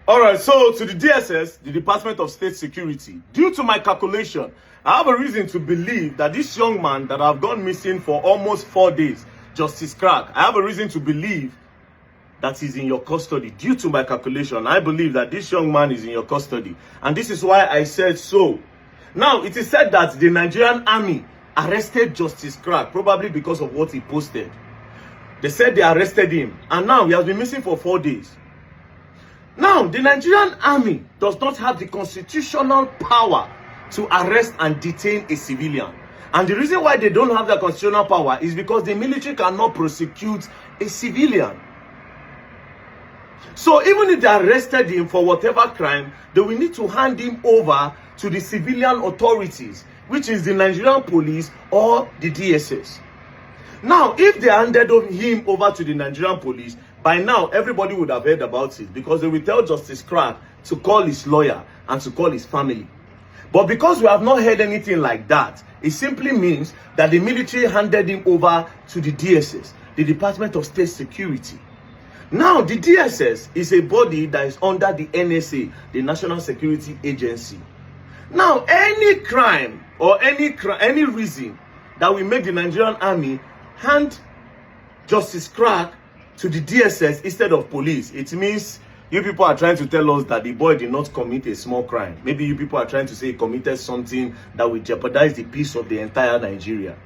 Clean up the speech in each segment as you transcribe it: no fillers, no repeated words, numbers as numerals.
All right, so to the DSS, the Department of State Security, due to my calculation, I have a reason to believe that this young man that I've gone missing for almost 4 days, Justice Crack, I have a reason to believe that he's in your custody. Due to my calculation, I believe that this young man is in your custody. And this is why I said so. Now, it is said that the Nigerian army arrested Justice Crack, probably because of what he posted. They said they arrested him, and now he has been missing for 4 days. Now, the Nigerian army does not have the constitutional power to arrest and detain a civilian. And the reason why they don't have the constitutional power is because the military cannot prosecute a civilian. So even if they arrested him for whatever crime, they will need to hand him over to the civilian authorities, which is the Nigerian police or the DSS. Now, if they handed him over to the Nigerian police, by now everybody would have heard about it, because they will tell Justice Crack to call his lawyer and to call his family. But because we have not heard anything like that, it simply means that the military handed him over to the DSS, the Department of State Security. Now, the DSS is a body that is under the NSA, the National Security Agency. Now, any crime or any reason that will make the Nigerian army hand Justice Crack to the DSS instead of police, it means you people are trying to tell us that the boy did not commit a small crime. Maybe you people are trying to say he committed something that will jeopardize the peace of the entire Nigeria.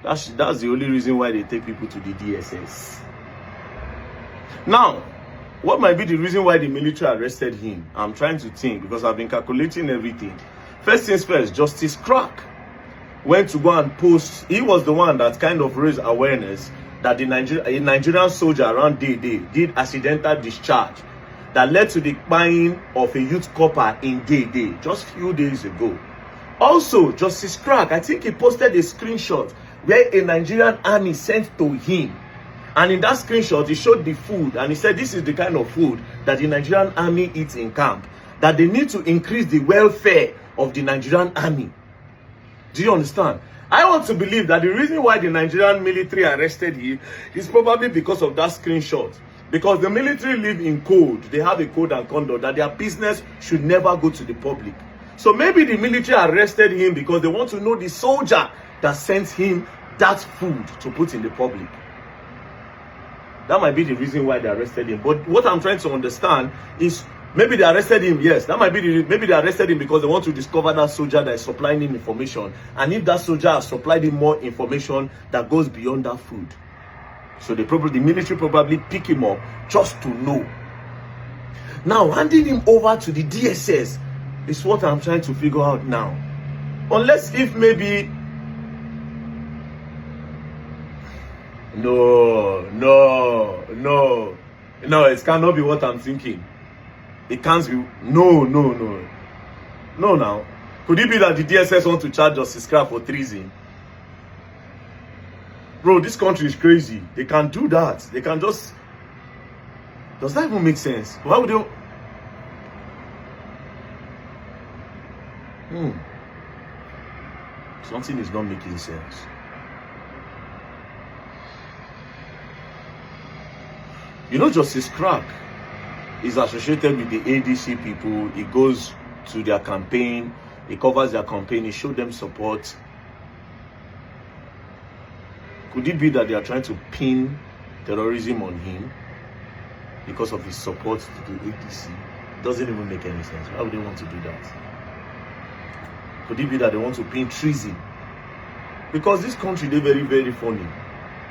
That's the only reason why they take people to the DSS. Now, what might be the reason why the military arrested him? I'm trying to think, because I've been calculating everything. First things first, Justice Crack went to go and post. He was the one that kind of raised awareness that a Nigerian soldier around Day did accidental discharge that led to the buying of a youth copper in Day just few days ago. Also, Justice Crack, I think he posted a screenshot where a Nigerian army sent to him. And in that screenshot, he showed the food, and he said this is the kind of food that the Nigerian army eats in camp. That they need to increase the welfare of the Nigerian army. Do you understand? I want to believe that the reason why the Nigerian military arrested him is probably because of that screenshot. Because the military live in code. They have a code and conduct that their business should never go to the public. So maybe the military arrested him because they want to know the soldier that sent him that food to put in the public. That might be the reason why they arrested him. But what I'm trying to understand is, maybe they arrested him, yes. That might be maybe they arrested him because they want to discover that soldier that is supplying him information. And if that soldier has supplied him more information that goes beyond that food. So the military probably pick him up just to know. Now, handing him over to the DSS is what I'm trying to figure out now. Unless if maybe... No, it cannot be what I'm thinking. It can't be. No. Now, could it be that the DSS want to charge Justice Crack for treason? Bro, this country is crazy. They can do that. They can just... Does that even make sense? Why would they... Something is not making sense. You know, Justice Crack is associated with the ADC people. He goes to their campaign, he covers their campaign, he shows them support. Could it be that they are trying to pin terrorism on him because of his support to the ADC? It doesn't even make any sense. Why would they want to do that? Could it be that they want to pin treason? Because this country, they're very, very funny.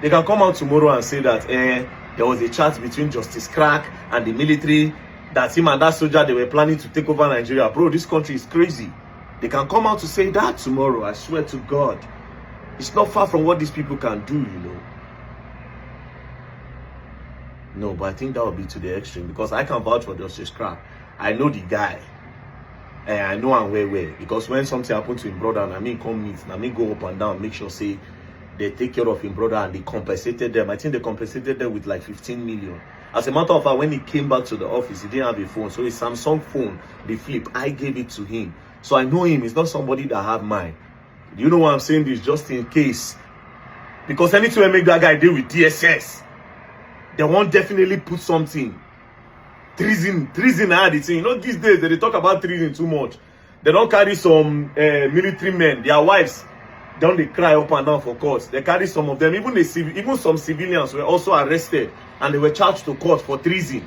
They can come out tomorrow and say that there was a chat between Justice Crack and the military, that him and that soldier, they were planning to take over Nigeria. Bro, this country is crazy. They can come out to say that tomorrow. I swear to God. It's not far from what these people can do, you know. No, but I think that would be to the extreme, because I can vouch for Justice Crack. I know the guy. And I know I'm well. Because when something happened to him brother, and I mean come meet, and I mean go up and down, make sure say they take care of him brother, and they compensated them. I think they compensated them with like 15 million. As a matter of fact, when he came back to the office, he didn't have a phone. So his Samsung phone, the flip, I gave it to him. So I know him. He's not somebody that have mine. Do you know why I'm saying this? Just in case. Because anytime I make that guy deal with DSS, they won't definitely put something. treason are the thing. You know, these days they talk about treason too much. They don't carry some military men, their wives, don't they cry up and down for court. They carry some of them, even some civilians were also arrested and they were charged to court for treason.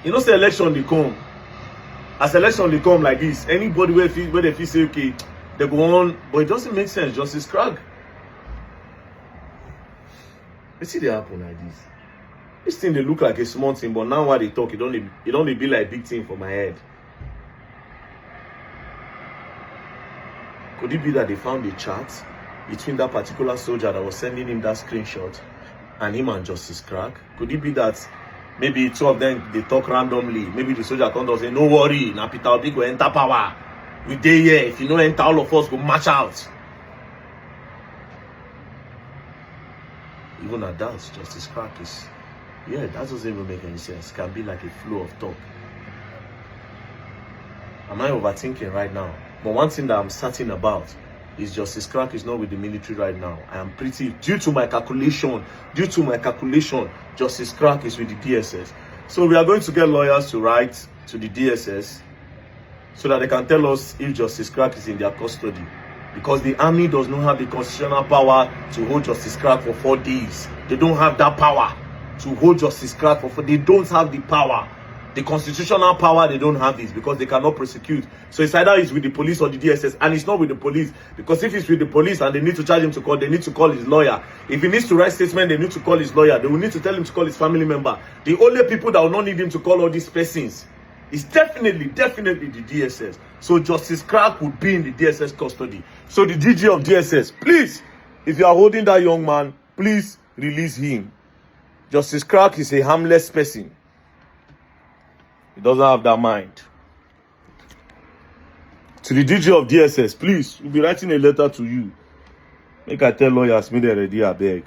You know, say election they come. As election they come like this, anybody where they feel say okay, they go on, but it doesn't make sense. Justice Crag. You see they happen like this. This thing they look like a small thing, but now while they talk, it only be like big thing for my head. Could it be that they found a chat between that particular soldier that was sending him that screenshot and him and Justice Crag? Could it be that maybe two of them they talk randomly? Maybe the soldier comes and say, "No worry, now Peter Obi go enter power. We dey here. If you no enter, all of us go march out." Even at that, Justice Crag is, yeah, that doesn't even make any sense. It can be like a flow of talk. Am I overthinking right now? But one thing that I'm certain about is Justice Crag is not with the military right now. I am pretty, due to my calculation, Justice Crag is with the DSS. So we are going to get lawyers to write to the DSS so that they can tell us if Justice Crag is in their custody. Because the army does not have the constitutional power to hold Justice Crag for 4 days. They don't have that power to hold Justice Crag for 4 days. They don't have the power. The constitutional power, they don't have it because they cannot prosecute. So it's either it's with the police or the DSS, and it's not with the police. Because if it's with the police and they need to charge him to court, they need to call his lawyer. If he needs to write statement, they need to call his lawyer. They will need to tell him to call his family member. The only people that will not need him to call all these persons is definitely the DSS. So Justice Crag would be in the DSS custody. So the DG of DSS, please, if you are holding that young man, please release him. Justice Crag is a harmless person. He doesn't have that mind. To the DG of DSS, please, we'll be writing a letter to you. Make I tell lawyers, me they ready, I beg.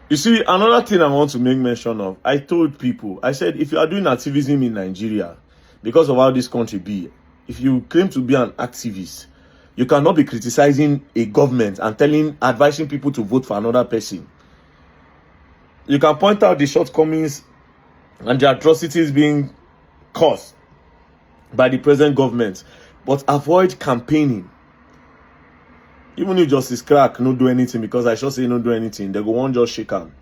You see, another thing I want to make mention of, I told people, I said, if you are doing activism in Nigeria, because of how this country be, if you claim to be an activist, you cannot be criticizing a government and advising people to vote for another person. You can point out the shortcomings and the atrocities being caused by the present government, but avoid campaigning. Even if Justice Crag no do anything, because I should say no do anything, they go on just shake him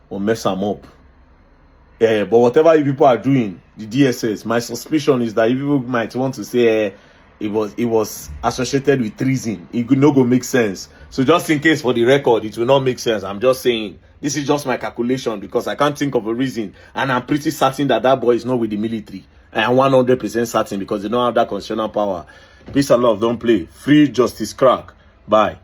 or mess him up. Yeah, but whatever you people are doing, the DSS, my suspicion is that you people might want to say it was associated with treason. It could not go make sense. So just in case for the record, it will not make sense. I'm just saying this is just my calculation because I can't think of a reason, and I'm pretty certain that that boy is not with the military. I am 100% certain because they don't have that constitutional power. Peace and love, don't play. Free Justice Crag. Bye.